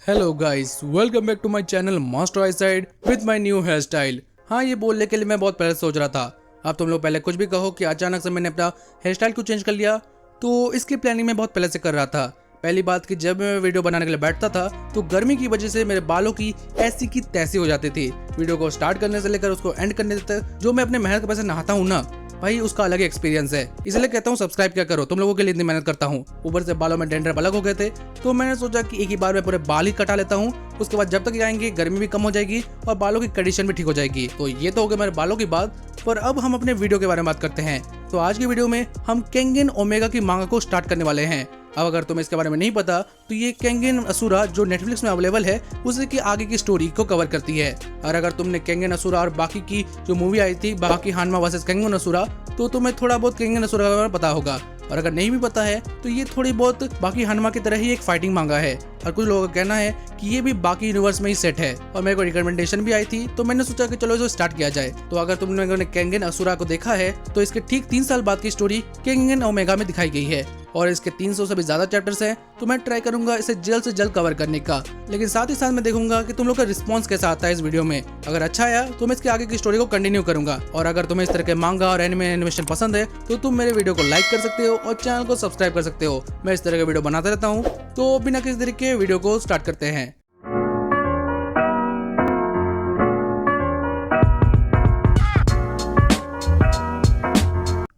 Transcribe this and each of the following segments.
Hello guys, welcome back to my channel master eyeside with my new hair style. हाँ, ये बोलने के लिए मैं बहुत पहले सोच रहा था। अब तुम लोग पहले कुछ भी कहो कि अचानक से मैंने अपना हेयर स्टाइल क्यों चेंज कर लिया, तो इसकी प्लानिंग मैं बहुत पहले से कर रहा था। पहली बात कि जब मैं वीडियो बनाने के लिए बैठता था तो गर्मी की वजह से मेरे बालों की ऐसी की तैसी हो जाती थी। वीडियो को स्टार्ट करने से लेकर उसको एंड करने तक जो मैं अपने मेहनत के पैसे नहाता हूँ ना भाई, उसका अलग एक्सपीरियंस है। इसलिए कहता हूँ सब्सक्राइब क्या करो, तुम लोगों के लिए इतनी मेहनत करता हूँ। ऊपर से बालों में डेंड्रफ अलग हो गए थे, तो मैंने सोचा कि एक ही बार में पूरे बाल ही कटा लेता हूँ। उसके बाद जब तक जाएंगे गर्मी भी कम हो जाएगी और बालों की कंडीशन भी ठीक हो जाएगी। तो ये तो हो गया मेरे बालों की बात, पर अब हम अपने वीडियो के बारे में बात करते हैं। तो आज की वीडियो में हम केंगन ओमेगा की मांगा को स्टार्ट करने वाले हैं। अब अगर तुम्हें इसके बारे में नहीं पता तो ये केंगन असुरा जो नेटफ्लिक्स में अवेलेबल है उसी की आगे की स्टोरी को कवर करती है। और अगर तुमने केंगन असुरा और बाकी की जो मूवी आई थी बाकी हानमा वर्सेस केंगन असुरा, तो तुम्हें थोड़ा बहुत केंगन असुरा के बारे में पता होगा। और अगर नहीं भी पता है तो ये थोड़ी बहुत बाकी हानमा की तरह ही एक फाइटिंग मांगा है। और कुछ लोगों का कहना है कि ये भी बाकी यूनिवर्स में ही सेट है। और मेरे को रिकमेंडेशन भी आई थी, तो मैंने सोचा कि चलो इसे स्टार्ट किया जाए। तो अगर तुमने केंगन असुरा को देखा है तो इसके ठीक 3 साल बाद की स्टोरी केंगन ओमेगा में दिखाई गई है। और इसके 300 से भी ज्यादा चैप्टर्स हैं, तो मैं ट्राई करूंगा इसे जल्द से जल्द कवर करने का। लेकिन साथ ही साथ मैं देखूंगा कि तुम लोग का रिस्पांस कैसा आता है इस वीडियो में। अगर अच्छा आया तो मैं इसके आगे की स्टोरी को कंटिन्यू करूंगा। और अगर तुम्हें इस तरह के मांगा और एनिमेशन पसंद है तो तुम मेरे वीडियो को लाइक कर सकते हो और चैनल को सब्सक्राइब कर सकते हो। मैं इस तरह के वीडियो बनाता रहता हूँ। तो बिना किसी तरीके के वीडियो को स्टार्ट करते हैं।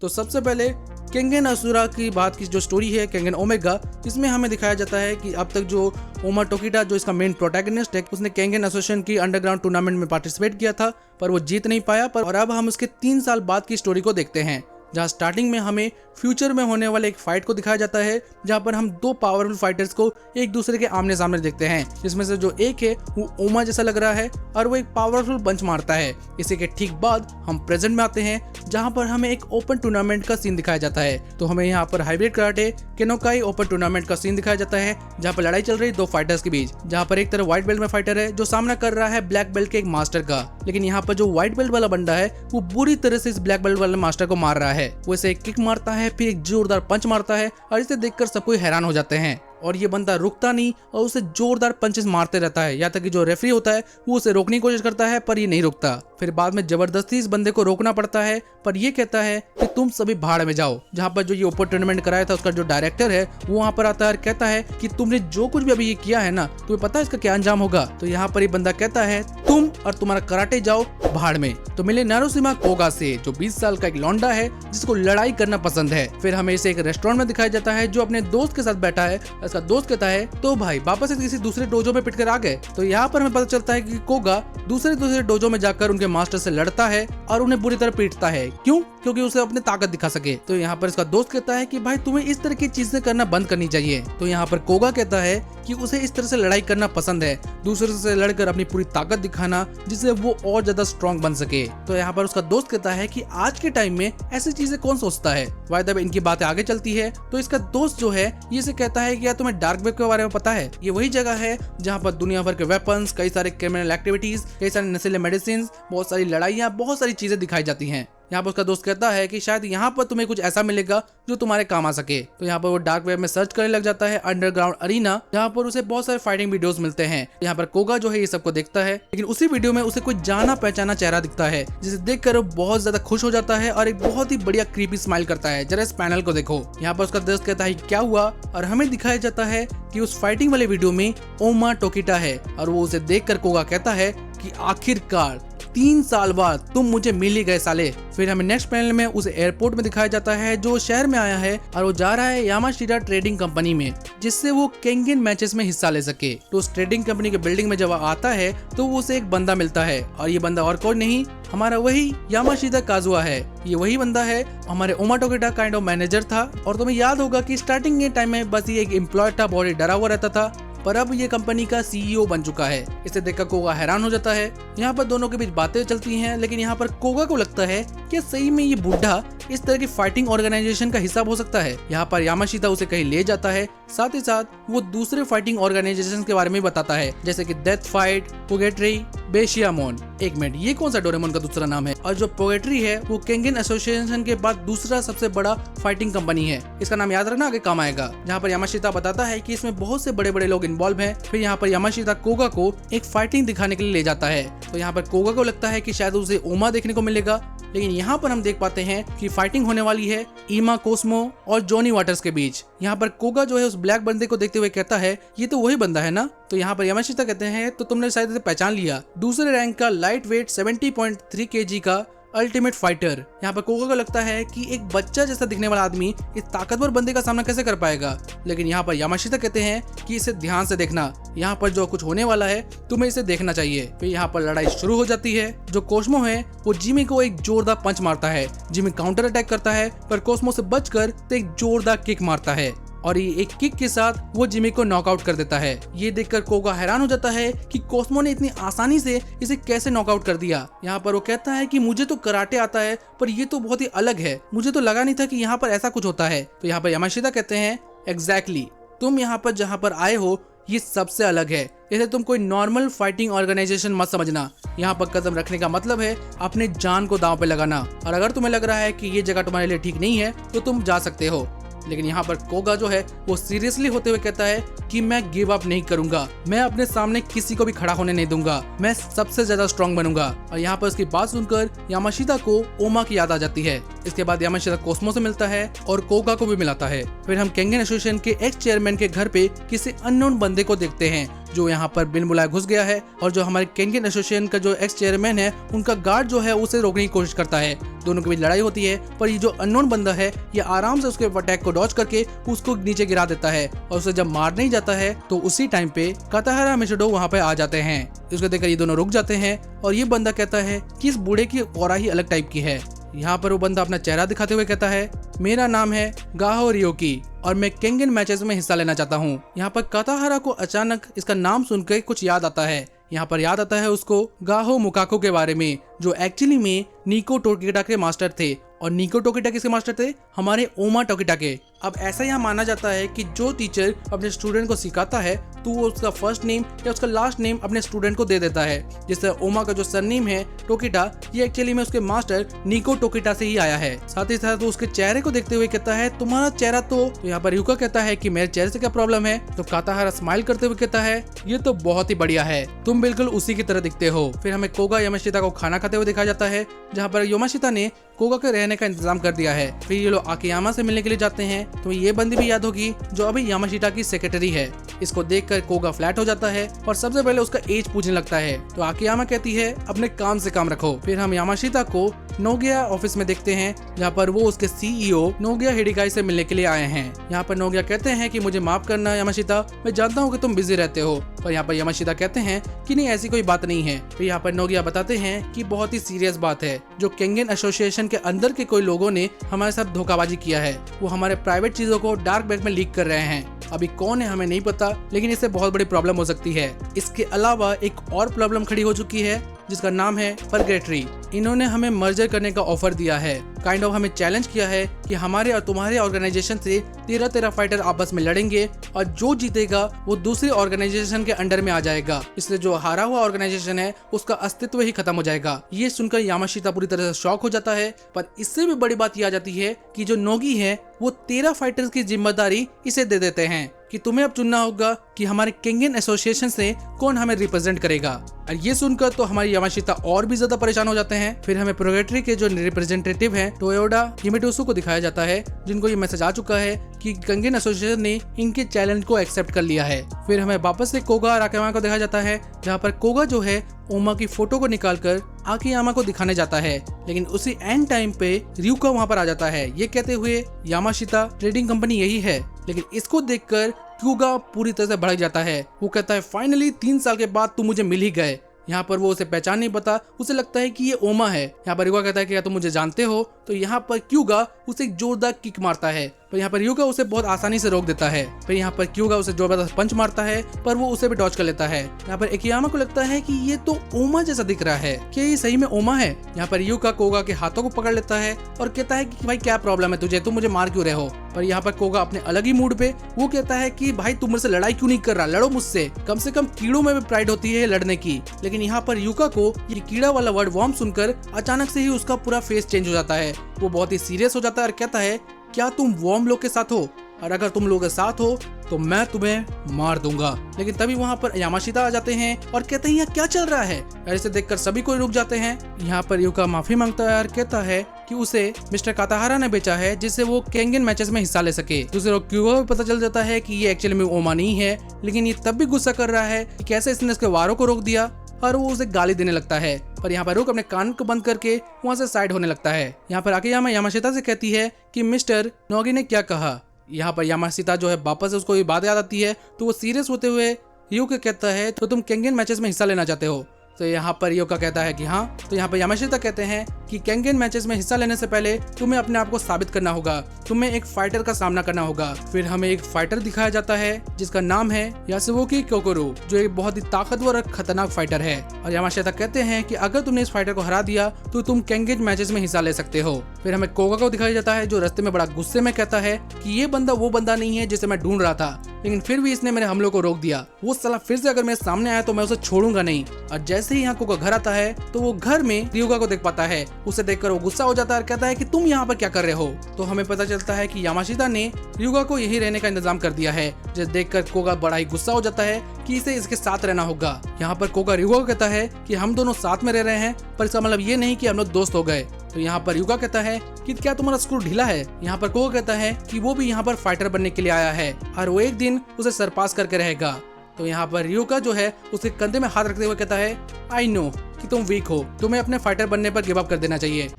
तो सबसे पहले केंगन असुरा की बात की जो स्टोरी है केंगन ओमेगा, इसमें हमें दिखाया जाता है कि अब तक जो ओमा टोकिटा जो इसका मेन प्रोटैगनिस्ट है, उसने केंगन एसोसिएशन की अंडरग्राउंड टूर्नामेंट में पार्टिसिपेट किया था, पर वो जीत नहीं पाया। और अब हम उसके 3 साल बाद की स्टोरी को देखते हैं, जहाँ स्टार्टिंग में हमें फ्यूचर में होने वाले एक फाइट को दिखाया जाता है, जहाँ पर हम 2 पावरफुल फाइटर्स को एक दूसरे के आमने सामने देखते हैं। जिसमें से जो एक है वो ओमा जैसा लग रहा है और वो एक पावरफुल पंच मारता है। इसी के ठीक बाद हम प्रेजेंट में आते हैं, जहाँ पर हमें एक ओपन टूर्नामेंट का सीन दिखाया जाता है। तो हमें यहाँ पर हाइब्रिड कराटे केनोकाई ओपन टूर्नामेंट का सीन दिखाया जाता है, जहाँ पर लड़ाई चल रही है 2 फाइटर्स के बीच। जहाँ पर एक तरफ व्हाइट बेल्ट में फाइटर है जो सामना कर रहा है ब्लैक बेल्ट के एक मास्टर का। लेकिन यहाँ पर जो व्हाइट बेल्ट वाला बंदा है वो बुरी तरह से इस ब्लैक बेल्ट वाले मास्टर को मार रहा है। वो इसे एक किक मारता है, फिर एक जोरदार पंच मारता है और इसे देखकर सब कोई हैरान हो जाते हैं। और ये बंदा रुकता नहीं और उसे जोरदार पंचेस मारते रहता है, यहाँ तक कि जो रेफरी होता है वो उसे रोकने की कोशिश करता है, पर ये नहीं रुकता। फिर बाद में जबरदस्ती इस बंदे को रोकना पड़ता है, पर ये कहता है कि तुम सभी भाड़ में जाओ। जहाँ पर जो ये ओपन टूर्नामेंट कराया था उसका जो डायरेक्टर है वो वहाँ पर आता है और कहता है कि तुमने जो कुछ भी अभी ये किया है ना, तुम्हें पता है इसका क्या अंजाम होगा। तो यहाँ पर ये बंदा कहता है तुम और तुम्हारा कराटे जाओ भाड़ में। तो मिले नारुशिमा कोगा से, जो 20 साल का एक लौंडा है जिसको लड़ाई करना पसंद है। फिर हमें इसे एक रेस्टोरेंट में दिखाया जाता है, जो अपने दोस्त के साथ बैठा है। इसका दोस्त कहता है तो भाई वापस से किसी दूसरे डोजो में पिटकर आ गए। तो यहाँ पर हमें पता चलता है कि कोगा दूसरे डोजो में जाकर उनके मास्टर से लड़ता है और उन्हें बुरी तरह पीटता है। क्यों? क्योंकि उसे अपनी ताकत दिखा सके। तो यहाँ पर इसका दोस्त कहता है कि भाई तुम्हें इस तरह की चीजें करना बंद करनी चाहिए। तो यहाँ पर कोगा कहता है कि उसे इस तरह से लड़ाई करना पसंद है, दूसरे से लड़कर अपनी पूरी ताकत दिखाना, जिससे वो और ज्यादा स्ट्रॉन्ग बन सके। तो यहाँ पर उसका दोस्त कहता है कि आज के टाइम में ऐसी चीजें कौन सोचता है। वायदा इनकी बातें आगे चलती है तो इसका दोस्त जो है ये इसे कहता है कि यार तुम्हें डार्क वेब के बारे में पता है? ये वही जगह है जहाँ पर दुनिया भर के वेपन्स, कई सारे क्रिमिनल एक्टिविटीज, कई सारे नशीले मेडिसिन, बहुत सारी लड़ाइयाँ, बहुत सारी चीजें दिखाई जाती हैं। यहाँ पर उसका दोस्त कहता है कि शायद यहाँ पर तुम्हें कुछ ऐसा मिलेगा जो तुम्हारे काम आ सके। तो यहाँ पर वो डार्क वेब में सर्च करने लग जाता है अंडरग्राउंड अरीना, जहाँ पर उसे बहुत सारे फाइटिंग वीडियोस मिलते हैं। यहाँ पर कोगा जो है ये सबको देखता है, लेकिन उसी वीडियो में उसे कोई जाना पहचाना चेहरा दिखता है, जिसे देखकर वो बहुत ज्यादा खुश हो जाता है और एक बहुत ही बढ़िया क्रीपी स्माइल करता है। जरा इस पैनल को देखो। यहाँ पर उसका दोस्त कहता है क्या हुआ, और हमें दिखाया जाता है कि उस फाइटिंग वाले वीडियो में ओमा टोकिटा है। और वो उसे देखकर कोगा कहता है कि आखिरकार 3 साल बाद तुम मुझे मिल ही गए साले। फिर हमें नेक्स्ट पैनल में उसे एयरपोर्ट में दिखाया जाता है, जो शहर में आया है और वो जा रहा है यामाशिरा ट्रेडिंग कंपनी में, जिससे वो केंगन मैचेस में हिस्सा ले सके। तो उस ट्रेडिंग कंपनी के बिल्डिंग में जब वो आता है तो वो उसे एक बंदा मिलता है, और ये बंदा और कोई नहीं हमारा वही यामाशिता काजुआ है। ये वही बंदा है हमारे ओमा टोकिटा काइंड ऑफ मैनेजर था। और तुम्हें याद होगा कि स्टार्टिंग के टाइम में बस ये एक एम्प्लॉय था, बहुत ही डरा हुआ रहता था, पर अब ये कंपनी का सीईओ बन चुका है। इसे देखकर कोगा हैरान हो जाता है। यहाँ पर दोनों के बीच बातें चलती हैं, लेकिन यहाँ पर कोगा को लगता है कि सही में ये बुढ़ा इस तरह की फाइटिंग ऑर्गेनाइजेशन का हिस्सा हो सकता है। यहाँ पर यामाशिता उसे कहीं ले जाता है, साथ ही साथ वो दूसरे फाइटिंग ऑर्गेनाइजेशन के बारे में बताता है, जैसे कि डेथ फाइट, पोगेट्री, बेशियामोन। एक मिनट, ये कौन सा डोरेमोन का दूसरा नाम है? और जो पोगेट्री है वो केंगन एसोसिएशन के बाद दूसरा सबसे बड़ा फाइटिंग कंपनी है। इसका नाम याद रखना, आगे काम आएगा। जहाँ पर यामाशिता बताता है कि इसमें बहुत से बड़े बड़े लोग इन्वॉल्व हैं। फिर यहाँ पर यामाशिता कोगा को एक फाइटिंग दिखाने के लिए ले जाता है। तो यहाँ पर कोगा को लगता है कि शायद उसे ओमा देखने को मिलेगा, लेकिन यहाँ पर हम देख पाते हैं कि फाइटिंग होने वाली है ईमा कोस्मो और जॉनी वाटर्स के बीच। यहाँ पर कोगा जो है उस ब्लैक बंदे को देखते हुए कहता है, ये तो वही बंदा है ना? तो यहाँ पर यामाशिता कहते हैं, तो तुमने शायद इसे पहचान लिया, दूसरे रैंक का लाइट वेट 70.3 kg का अल्टीमेट फाइटर। यहाँ पर कोगा को लगता है कि एक बच्चा जैसा दिखने वाला आदमी इस ताकतवर बंदे का सामना कैसे कर पाएगा, लेकिन यहाँ पर यामाशिता कहते हैं कि इसे ध्यान से देखना, यहाँ पर जो कुछ होने वाला है तुम्हें इसे देखना चाहिए। फिर यहाँ पर लड़ाई शुरू हो जाती है। जो कोस्मो है वो जिमी को एक जोरदार पंच मारता है। जिमी काउंटर अटैक करता है, पर कोस्मो से बचकर तो एक जोरदार किक मारता है और ये एक किक के साथ वो जिमी को नॉकआउट कर देता है। ये देखकर कोगा हैरान हो जाता है कि कोस्मो ने इतनी आसानी से इसे कैसे नॉकआउट कर दिया। यहाँ पर वो कहता है कि मुझे तो कराटे आता है, पर ये तो बहुत ही अलग है, मुझे तो लगा नहीं था कि यहाँ पर ऐसा कुछ होता है। तो यहाँ पर यामाशिता कहते हैं, एग्जैक्टली, तुम यहाँ पर जहाँ पर आए हो ये सबसे अलग है, इसे तुम कोई नॉर्मल फाइटिंग ऑर्गेनाइजेशन मत समझना। यहाँ पर कदम रखने का मतलब है अपने जान को दांव पे लगाना, और अगर तुम्हें लग रहा है कि ये जगह तुम्हारे लिए ठीक नहीं है तो तुम जा सकते हो। लेकिन यहाँ पर कोगा जो है वो सीरियसली होते हुए कहता है कि मैं गिव अप नहीं करूंगा, मैं अपने सामने किसी को भी खड़ा होने नहीं दूंगा, मैं सबसे ज्यादा स्ट्रॉन्ग बनूंगा। और यहाँ पर उसकी बात सुनकर यामाशिता को ओमा की याद आ जाती है। इसके बाद यामाशिता कोस्मो से मिलता है और कोगा को भी मिलाता है। फिर हम केंगन एसोसिएशन के एक्स चेयरमैन के घर पे किसी अननोन बंदे को देखते हैं जो यहाँ पर बिन बुलाए घुस गया है, और जो हमारे केंगन एसोसिएशन का जो एक्स चेयरमैन है उनका गार्ड जो है उसे रोकने की कोशिश करता है। दोनों के बीच लड़ाई होती है, पर ये जो अननोन बंदा है ये आराम से उसके अटैक को डॉज करके उसको नीचे गिरा देता है, और उसे जब मार नहीं जाता है तो उसी टाइम पे काताहारा मिशिडो वहाँ पे आ जाते हैं। इसको देखकर ये दोनों रुक जाते हैं और ये बंदा कहता है कि इस बूढ़े की ऑरा ही अलग टाइप की है। यहाँ पर वो बंदा अपना चेहरा दिखाते हुए कहता है, मेरा नाम है गाहो रियोकी और मैं केंगन मैचेस में हिस्सा लेना चाहता हूँ। यहाँ पर काताहारा को अचानक इसका नाम सुनकर कुछ याद आता है। यहाँ पर याद आता है उसको गाहो मुकाको के बारे में, जो एक्चुअली में निको टोकिटा के मास्टर थे। और निको टोकिटा किसके मास्टर थे? हमारे ओमा टोकिटा के। अब ऐसा यहाँ माना जाता है कि जो टीचर अपने स्टूडेंट को सिखाता है तो वो उसका फर्स्ट नेम या उसका लास्ट नेम अपने स्टूडेंट को दे देता है। जैसे ओमा का जो सरनेम है टोकिटा, ये एक्चुअली में उसके मास्टर निको टोकिटा से ही आया है। साथ ही साथ वो उसके चेहरे को देखते हुए कहता है, तुम्हारा चेहरा तो यहाँ पर युका कहता है कि मेरे चेहरे से क्या प्रॉब्लम है? तो काताहारा स्माइल करते हुए कहता है, ये तो बहुत ही बढ़िया है, तुम बिल्कुल उसी की तरह दिखते हो। फिर हमें कोगा यामाशिता को खाना खाते हुए दिखाया जाता है, जहाँ पर यामाशिता ने कोगा के रहने का इंतजाम कर दिया है। फिर ये लोग आकियामा से मिलने के लिए जाते हैं। तो ये बंदी भी याद होगी जो अभी यामाशिता की सेक्रेटरी है। इसको देखकर कोगा फ्लैट हो जाता है और सबसे पहले उसका एज पूछने लगता है। तो आकियामा कहती है, अपने काम से काम रखो। फिर हम यामाशिता को नोगिया ऑफिस में देखते हैं, जहाँ पर वो उसके सीईओ नोगिया हिडिकाई से मिलने के लिए आए हैं। यहाँ पर नोगिया कहते हैं कि मुझे माफ करना यामाशिता, मैं जानता हूँ कि तुम बिजी रहते हो। पर यहाँ पर यामाशिता कहते हैं कि नहीं, ऐसी कोई बात नहीं है। फिर यहाँ पर नोगिया बताते हैं कि बहुत ही सीरियस बात है, जो केंगन एसोसिएशन के अंदर के कोई लोगों ने हमारे साथ धोखाबाजी किया है। वो हमारे प्राइवेट चीजों को डार्क वेब में लीक कर रहे हैं। अभी कौन है हमें नहीं पता, लेकिन इससे बहुत बड़ी प्रॉब्लम हो सकती है। इसके अलावा एक और प्रॉब्लम खड़ी हो चुकी है जिसका नाम है परगेटरी। इन्होंने हमें मर्जर करने का ऑफर दिया है, काइंड ऑफ हमें चैलेंज किया है कि हमारे और तुम्हारे ऑर्गेनाइजेशन से 13 फाइटर आपस में लड़ेंगे और जो जीतेगा वो दूसरे ऑर्गेनाइजेशन के अंडर में आ जाएगा। इसलिए जो हारा हुआ ऑर्गेनाइजेशन है उसका अस्तित्व ही खत्म हो जाएगा। ये सुनकर यामाशिता पूरी तरह से शॉक हो जाता है। पर इससे भी बड़ी बात ये आ जाती है कि जो नोगी है वो 13 फाइटर्स की जिम्मेदारी इसे दे देते हैं कि तुम्हें अब चुनना होगा कि हमारे केंगन एसोसिएशन से कौन हमें रिप्रेजेंट करेगा। और ये सुनकर तो हमारी यामाशिता और भी ज्यादा परेशान हो जाते हैं। फिर हमें प्रोगेटरी के जो रिप्रेजेंटेटिव हैं टोयोडा हिमेटोसु को दिखाया जाता है, जिनको ये मैसेज आ चुका है कि केंगन एसोसिएशन ने इनके चैलेंज को एक्सेप्ट कर लिया है। फिर हमें वापस से कोगा और आकियामा को दिखाया जाता है, जहाँ पर कोगा जो है ओमा की फोटो को निकालकर आकियामा को दिखाने जाता है, लेकिन उसी एंड टाइम पे ryuka वहाँ पर आ जाता है, ये कहते हुए यामाशिता ट्रेडिंग कंपनी यही है। लेकिन इसको देखकर क्यूगा पूरी तरह से भड़क जाता है। वो कहता है, फाइनली 3 साल के बाद तुम मुझे मिल ही गए। यहाँ पर वो उसे पहचान नहीं पाता, उसे लगता है कि ये ओमा है। यहाँ पर ryuka कहता है कि क्या तुम मुझे जानते हो? तो यहाँ पर क्यूगा उसे एक जोरदार किक मारता है पर यहाँ पर ryuga उसे बहुत आसानी से रोक देता है। फिर यहाँ पर क्यूगा उसे जबरदस्त पंच मारता है पर वो उसे भी डॉज कर लेता है। यहाँ पर एकियामा को लगता है कि ये तो ओमा जैसा दिख रहा है, क्या ये सही में ओमा है? यहाँ पर ryuga कोगा के हाथों को पकड़ लेता है और कहता है कि भाई क्या प्रॉब्लम है तुझे, तुम मुझे मार क्यों रहे हो? पर यहाँ पर कोगा अपने अलग ही मूड पे वो कहता है कि भाई तुम मुझसे लड़ाई क्यों नहीं कर रहा, लड़ो मुझसे, कम से कम कीड़ों में भी प्राइड होती है लड़ने की। लेकिन यहाँ पर ryuga को ये कीड़ा वाला वर्ड वॉर्म सुनकर अचानक से ही उसका पूरा फेस चेंज हो जाता है। वो बहुत ही सीरियस हो जाता है और कहता है क्या तुम वॉर्म लोग के साथ हो, और अगर तुम लोग के साथ हो तो मैं तुम्हें मार दूंगा। लेकिन तभी वहाँ पर यामाशिता आ जाते हैं और कहते हैं यहाँ क्या चल रहा है। ऐसे देखकर सभी कोई रुक जाते हैं। यहाँ पर ryuga माफी मांगता है और कहता है कि उसे मिस्टर काताहारा ने बेचा है जिससे वो केंगन मैचेस में हिस्सा ले सके। दूसरे लोग क्यूगा को पता चल जाता है कि ये एक्चुअली में ओमा नहीं है, लेकिन ये तब भी गुस्सा कर रहा है कि कैसे इसने इसके वारों को रोक दिया और वो उसे गाली देने लगता है। पर यहाँ पर रुक अपने कान को बंद करके वहाँ से साइड होने लगता है। यहाँ पर आके यामाशिता से कहती है कि मिस्टर नोगी ने क्या कहा। यहाँ पर यामाशिता जो है वापस उसको ये बात याद आती है तो वो सीरियस होते हुए ryuga कहता है तो तुम केंगन मैचेस में हिस्सा लेना चाहते हो? तो यहाँ पर ryuga कहता है कि हाँ। तो यहाँ पर यामाशिता कहते हैं कि केंगन मैचेस में हिस्सा लेने से पहले तुम्हें अपने आप को साबित करना होगा, तुम्हें एक फाइटर का सामना करना होगा। फिर हमें एक फाइटर दिखाया जाता है जिसका नाम है यासुओकी कोकोरो, जो एक बहुत ही ताकतवर और खतरनाक फाइटर है। और यामाशिता कहते हैं कि अगर तुमने इस फाइटर को हरा दिया तो तुम केंगन मैचेस में हिस्सा ले सकते हो। फिर हमें कोगा को दिखाया जाता है जो रास्ते में बड़ा गुस्से में कहता है कि ये बंदा वो बंदा नहीं है जिसे मैं ढूंढ रहा था, लेकिन फिर भी इसने मेरे हमलों को रोक दिया। वो साला फिर से अगर मेरे सामने आया तो मैं उसे छोड़ूंगा नहीं। और जैसे ही यहाँ कोगा घर आता है तो वो घर में ryuga को देख पाता है। उसे देखकर वो गुस्सा हो जाता है और कहता है कि तुम यहाँ पर क्या कर रहे हो? तो हमें पता चलता है कि यामाशिता ने ryuga को यही रहने का इंतजाम कर दिया है। जिसे देखकर कोगा बड़ा ही गुस्सा हो जाता है कि इसे इसके साथ रहना होगा। यहाँ पर कोगा ryuga को कहता है कि हम दोनों साथ में रह रहे हैं पर इसका मतलब ये नहीं कि हम लोग दोस्त हो गए। तो यहाँ पर ryuga कहता है कि क्या तुम्हारा स्क्रू ढीला है? यहाँ पर कोगा कहता है कि वो भी यहाँ पर फाइटर बनने के लिए आया है और वो एक दिन उसे सरपास करके रहेगा। तो यहाँ पर ryuga जो है उसके कंधे में हाथ रखते हुए कहता है आई नो कि तुम वीक हो, तुम्हें अपने फाइटर बनने पर गिव अप कर देना चाहिए।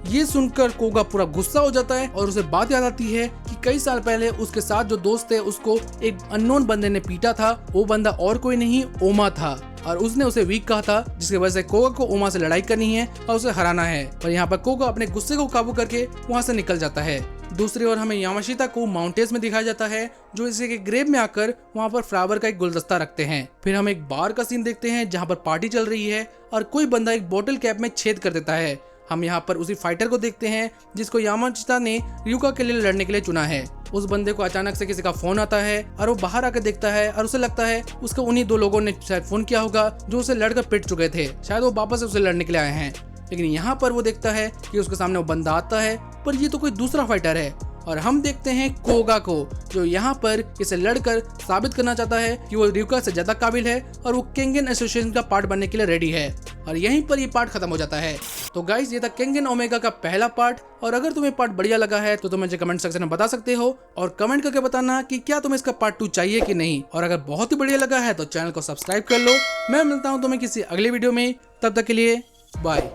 ये सुनकर कोगा पूरा गुस्सा हो जाता है और उसे बात याद आती है कि कई साल पहले उसके साथ जो दोस्त थे उसको एक अननोन बंदे ने पीटा था। वो बंदा और कोई नहीं ओमा था और उसने उसे वीक कहा था, जिसकी वजह से कोगा को ओमा से लड़ाई करनी है और उसे हराना है। पर यहाँ पर कोगा अपने गुस्से को काबू करके वहाँ से निकल जाता है। दूसरी ओर हमें यामाशिता को माउंटेन्स में दिखाया जाता है जो इसी के ग्रेव में आकर वहाँ पर फ्लावर का एक गुलदस्ता रखते हैं। फिर हम एक बार का सीन देखते हैं जहाँ पर पार्टी चल रही है और कोई बंदा एक बोतल कैप में छेद कर देता है। हम यहाँ पर उसी फाइटर को देखते हैं जिसको यामाशिता ने ryuga के लिए लड़ने के लिए चुना है। उस बंदे को अचानक से किसी का फोन आता है और वो बाहर आकर देखता है और उसे लगता है उसको उन्हीं दो लोगों ने शायद फोन किया होगा जो उसे लड़कर पिट चुके थे। शायद वो वापस उसे लड़ने के लिए आए हैं। लेकिन यहाँ पर वो देखता है कि उसके सामने वो बंदा आता है पर ये तो कोई दूसरा फाइटर है। और हम देखते हैं कोगा को जो यहाँ पर इसे लड़कर साबित करना चाहता है कि वो ryuga से ज्यादा काबिल है और वो केंगन एसोसिएशन का पार्ट बनने के लिए रेडी है। और यहीं पर ये पार्ट खत्म हो जाता है। तो गाइस ये था केंगन ओमेगा का पहला पार्ट। और अगर तुम्हें पार्ट बढ़िया लगा है तो तुम मुझे कमेंट सेक्शन में बता सकते हो और कमेंट करके बताना कि क्या तुम्हें इसका पार्ट 2 चाहिए कि नहीं। और अगर बहुत ही बढ़िया लगा है तो चैनल को सब्सक्राइब कर लो। मैं मिलता हूँ तुम्हें किसी अगले वीडियो में, तब तक के लिए बाय।